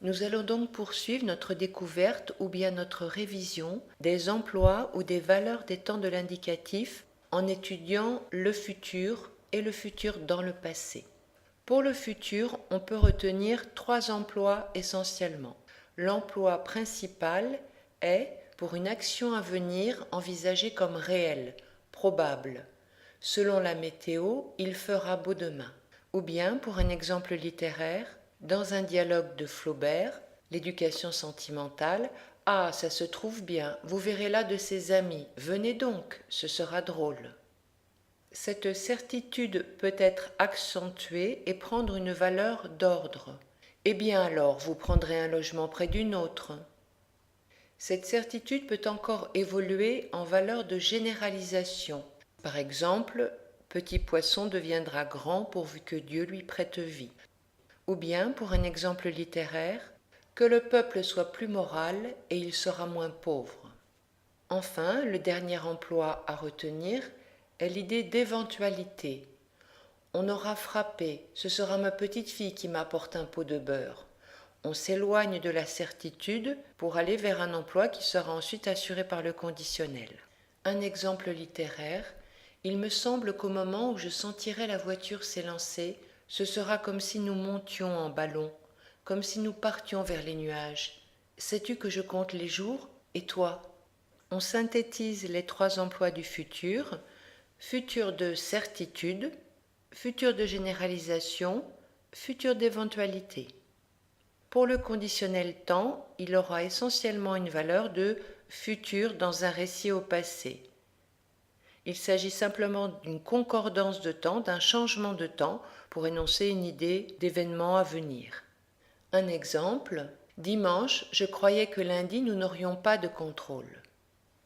Nous allons donc poursuivre notre découverte ou bien notre révision des emplois ou des valeurs des temps de l'indicatif en étudiant le futur et le futur dans le passé. Pour le futur, on peut retenir 3 emplois essentiellement. L'emploi principal est pour une action à venir envisagée comme réelle, probable. Selon la météo, il fera beau demain. Ou bien, pour un exemple littéraire, dans un dialogue de Flaubert, l'éducation sentimentale, ah, ça se trouve bien, vous verrez là de ses amis, venez donc, ce sera drôle. Cette certitude peut être accentuée et prendre une valeur d'ordre. Eh bien alors, vous prendrez un logement près d'une autre. Cette certitude peut encore évoluer en valeur de généralisation. Par exemple, petit poisson deviendra grand pourvu que Dieu lui prête vie. Ou bien, pour un exemple littéraire, que le peuple soit plus moral et il sera moins pauvre. Enfin, le dernier emploi à retenir est l'idée d'éventualité. On aura frappé, ce sera ma petite fille qui m'apporte un pot de beurre. On s'éloigne de la certitude pour aller vers un emploi qui sera ensuite assuré par le conditionnel. Un exemple littéraire, il me semble qu'au moment où je sentirai la voiture s'élancer, ce sera comme si nous montions en ballon, comme si nous partions vers les nuages. Sais-tu que je compte les jours, et toi? On synthétise les 3 emplois du futur: futur de certitude, futur de généralisation, futur d'éventualité. Pour le conditionnel temps, il aura essentiellement une valeur de futur dans un récit au passé. Il s'agit simplement d'une concordance de temps, d'un changement de temps pour énoncer une idée d'événement à venir. Un exemple, dimanche, je croyais que lundi nous n'aurions pas de contrôle.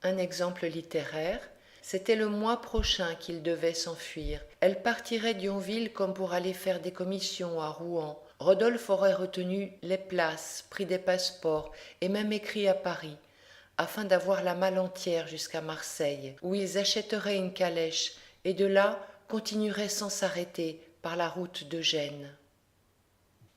Un exemple littéraire, c'était le mois prochain qu'il devait s'enfuir. Elle partirait d'Yonville comme pour aller faire des commissions à Rouen. Rodolphe aurait retenu les places, pris des passeports et même écrit à Paris, afin d'avoir la malle entière jusqu'à Marseille, où ils achèteraient une calèche et de là continueraient sans s'arrêter par la route de Gênes.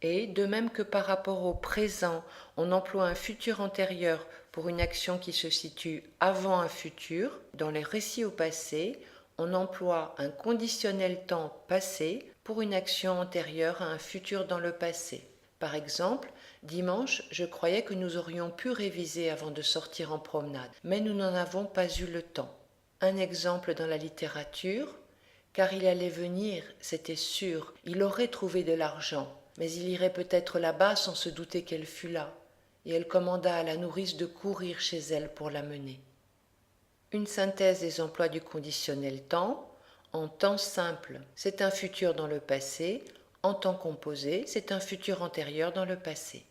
Et, de même que par rapport au présent, on emploie un futur antérieur pour une action qui se situe avant un futur, dans les récits au passé, on emploie un conditionnel temps passé pour une action antérieure à un futur dans le passé. Par exemple, dimanche, je croyais que nous aurions pu réviser avant de sortir en promenade, mais nous n'en avons pas eu le temps. Un exemple dans la littérature, car il allait venir, c'était sûr, il aurait trouvé de l'argent, mais il irait peut-être là-bas sans se douter qu'elle fût là, et elle commanda à la nourrice de courir chez elle pour l'amener. Une synthèse des emplois du conditionnel temps. En temps simple, c'est un futur dans le passé. En temps composé, c'est un futur antérieur dans le passé.